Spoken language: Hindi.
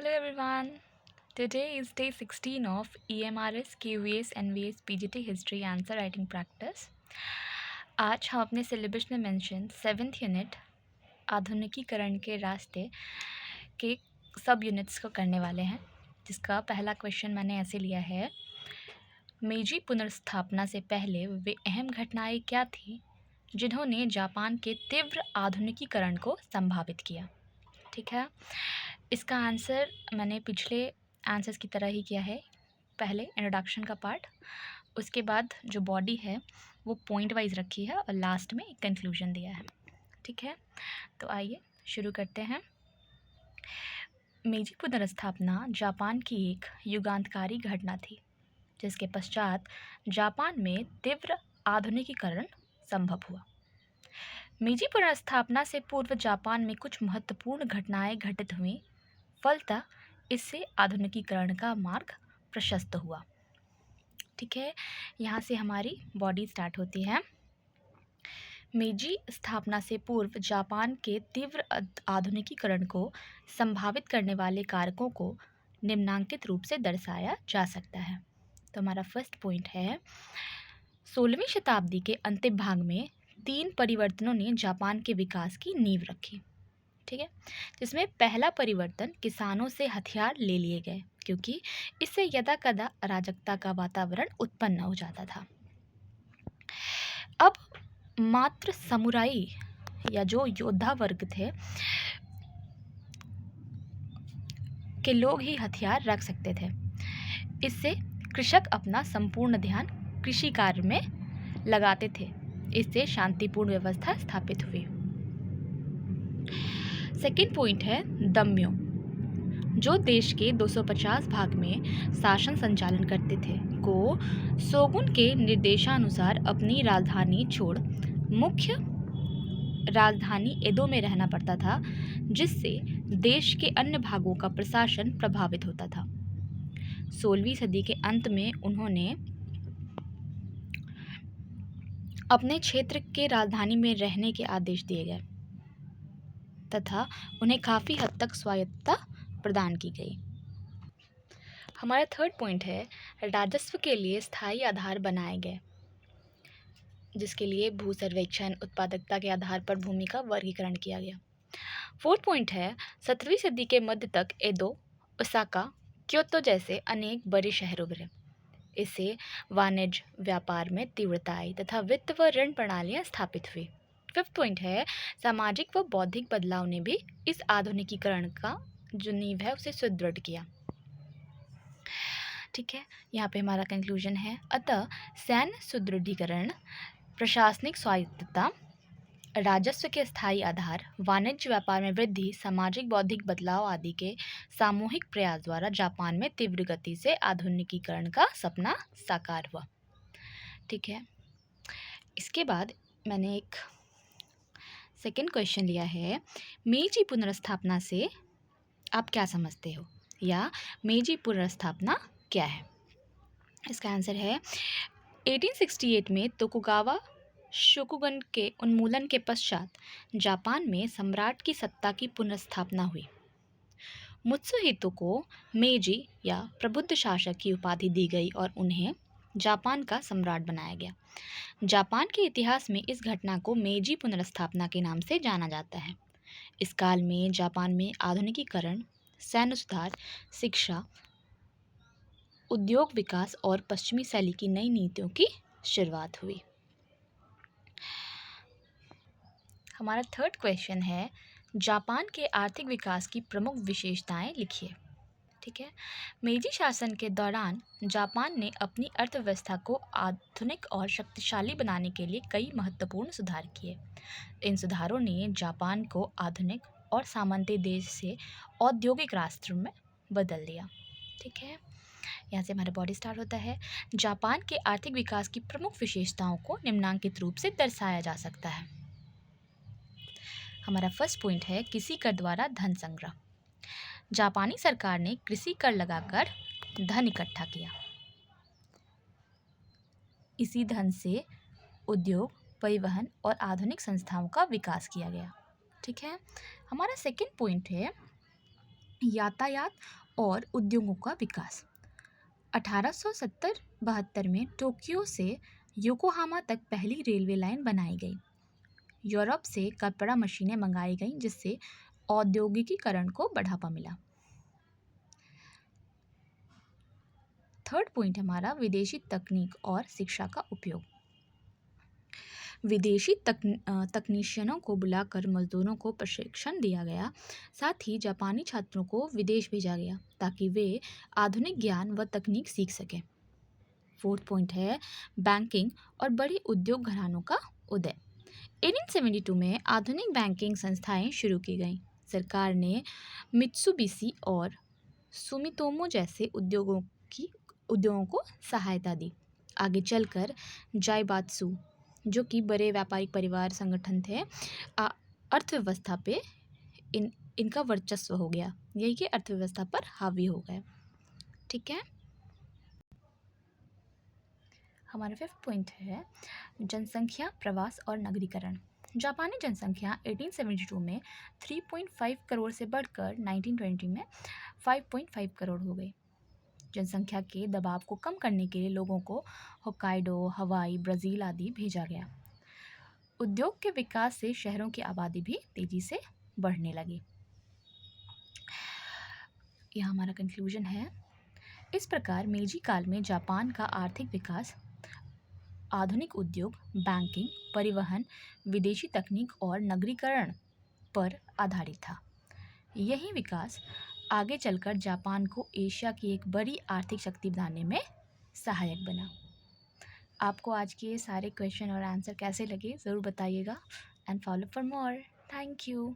Hello everyone. Today is day 16 of EMRS, QVS, NVS, PGT History Answer Writing Practice. आज हम अपने सिलेबस में मेंशन 7th यूनिट आधुनिकीकरण के रास्ते के सब यूनिट्स को करने वाले हैं, जिसका पहला क्वेश्चन मैंने ऐसे लिया है। मेजी पुनर्स्थापना से पहले वे अहम घटनाएं क्या थीं जिन्होंने जापान के तीव्र आधुनिकीकरण को संभावित किया। ठीक है, इसका आंसर मैंने पिछले आंसर्स की तरह ही किया है। पहले इंट्रोडक्शन का पार्ट, उसके बाद जो बॉडी है वो पॉइंट वाइज रखी है और लास्ट में एक कंक्लूजन दिया है। ठीक है, तो आइए शुरू करते हैं। मेजी पुनर्स्थापना जापान की एक युगांतकारी घटना थी, जिसके पश्चात जापान में तीव्र आधुनिकीकरण संभव हुआ। मेजी पुनर्स्थापना से पूर्व जापान में कुछ महत्वपूर्ण घटनाएं घटित हुईं, फलतः इससे आधुनिकीकरण का मार्ग प्रशस्त हुआ। ठीक है, यहाँ से हमारी बॉडी स्टार्ट होती है। मेजी स्थापना से पूर्व जापान के तीव्र आधुनिकीकरण को संभावित करने वाले कारकों को निम्नांकित रूप से दर्शाया जा सकता है। तो हमारा फर्स्ट पॉइंट है, 16वीं शताब्दी के अंतिम भाग में 3 परिवर्तनों ने जापान के विकास की नींव रखी। ठीक है, जिसमें पहला परिवर्तन किसानों से हथियार ले लिए गए, क्योंकि इससे यदाकदा अराजकता का वातावरण उत्पन्न हो जाता था। अब मात्र समुराई या जो योद्धा वर्ग थे के लोग ही हथियार रख सकते थे। इससे कृषक अपना संपूर्ण ध्यान कृषि कार्य में लगाते थे। इससे शांतिपूर्ण व्यवस्था स्थापित हुई। सेकेंड पॉइंट है दम्यो, जो देश के 250 भाग में शासन संचालन करते थे, को शोगुन के निर्देशानुसार अपनी राजधानी छोड़ मुख्य राजधानी एदो में रहना पड़ता था, जिससे देश के अन्य भागों का प्रशासन प्रभावित होता था। 16वीं सदी के अंत में उन्होंने अपने क्षेत्र के राजधानी में रहने के आदेश दिए गए तथा उन्हें काफ़ी हद तक स्वायत्तता प्रदान की गई। हमारा थर्ड पॉइंट है, राजस्व के लिए स्थायी आधार बनाए गए, जिसके लिए भू सर्वेक्षण, उत्पादकता के आधार पर भूमि का वर्गीकरण किया गया। फोर्थ पॉइंट है, 17वीं सदी के मध्य तक एदो, ओसाका, क्योतो जैसे अनेक बड़े शहर उभरे। इससे वाणिज्य व्यापार में तीव्रता आई तथा वित्त व ऋण प्रणालियाँ स्थापित हुई। फिफ्थ पॉइंट है, सामाजिक व बौद्धिक बदलाव ने भी इस आधुनिकीकरण का जो नींव है उसे सुदृढ़ किया। ठीक है, यहाँ पे हमारा कंक्लूजन है, अतः सैन्य सुदृढ़ीकरण, प्रशासनिक स्वायत्तता, राजस्व के स्थायी आधार, वाणिज्य व्यापार में वृद्धि, सामाजिक बौद्धिक बदलाव आदि के सामूहिक प्रयास द्वारा जापान में तीव्र गति से आधुनिकीकरण का सपना साकार हुआ। ठीक है, इसके बाद मैंने एक सेकंड क्वेश्चन लिया है, मेजी पुनर्स्थापना से आप क्या समझते हो, या मेजी पुनर्स्थापना क्या है। इसका आंसर है, 1868 में तोकुगावा शोकुगन के उन्मूलन के पश्चात जापान में सम्राट की सत्ता की पुनर्स्थापना हुई। मुत्सुहितो को मेजी या प्रबुद्ध शासक की उपाधि दी गई और उन्हें जापान का सम्राट बनाया गया। जापान के इतिहास में इस घटना को मेजी पुनर्स्थापना के नाम से जाना जाता है। इस काल में जापान में आधुनिकीकरण, सैन्य सुधार, शिक्षा, उद्योग विकास और पश्चिमी शैली की नई नीतियों की शुरुआत हुई। हमारा थर्ड क्वेश्चन है, जापान के आर्थिक विकास की प्रमुख विशेषताएं लिखिए। ठीक है, मेजी शासन के दौरान जापान ने अपनी अर्थव्यवस्था को आधुनिक और शक्तिशाली बनाने के लिए कई महत्वपूर्ण सुधार किए। इन सुधारों ने जापान को आधुनिक और सामंती देश से औद्योगिक राष्ट्र में बदल दिया। ठीक है, यहाँ से हमारा बॉडी स्टार्ट होता है। जापान के आर्थिक विकास की प्रमुख विशेषताओं को निम्नांकित रूप से दर्शाया जा सकता है। हमारा फर्स्ट पॉइंट है, कृषि कर द्वारा धन संग्रह। जापानी सरकार ने कृषि कर लगाकर धन इकट्ठा किया। इसी धन से उद्योग, परिवहन और आधुनिक संस्थाओं का विकास किया गया। ठीक है, हमारा सेकंड पॉइंट है, यातायात और उद्योगों का विकास। 1870-72 में टोक्यो से योकोहामा तक पहली रेलवे लाइन बनाई गई। यूरोप से कपड़ा मशीनें मंगाई गईं, जिससे औद्योगिकीकरण को बढ़ावा मिला। थर्ड पॉइंट हमारा विदेशी तकनीक और शिक्षा का उपयोग। विदेशी तकनीशियनों को बुलाकर मजदूरों को प्रशिक्षण दिया गया। साथ ही जापानी छात्रों को विदेश भेजा गया ताकि वे आधुनिक ज्ञान व तकनीक सीख सकें। फोर्थ पॉइंट है बैंकिंग और बड़े उद्योग घरानों का उदय। 1872 में आधुनिक बैंकिंग संस्थाएं शुरू की गईं। सरकार ने मित्सुबिशी और सुमितोमो जैसे उद्योगों को सहायता दी। आगे चलकर जाइबात्सु, जो कि बड़े व्यापारिक परिवार संगठन थे, अर्थव्यवस्था पे इनका वर्चस्व हो गया, यही कि अर्थव्यवस्था पर हावी हो गए। ठीक है, हमारा फिफ्थ पॉइंट है जनसंख्या, प्रवास और नगरीकरण। जापानी जनसंख्या 1872 में 3.5 करोड़ से बढ़कर 1920 में 5.5 करोड़ हो गई। जनसंख्या के दबाव को कम करने के लिए लोगों को होक्काइडो, हवाई, ब्राज़ील आदि भेजा गया। उद्योग के विकास से शहरों की आबादी भी तेजी से बढ़ने लगी। यह हमारा कंक्लूजन है। इस प्रकार मेजी काल में जापान का आर्थिक विकास आधुनिक उद्योग, बैंकिंग, परिवहन, विदेशी तकनीक और नगरीकरण पर आधारित था। यही विकास आगे चलकर जापान को एशिया की एक बड़ी आर्थिक शक्ति बनाने में सहायक बना। आपको आज के ये सारे क्वेश्चन और आंसर कैसे लगे ज़रूर बताइएगा and follow for more. Thank you.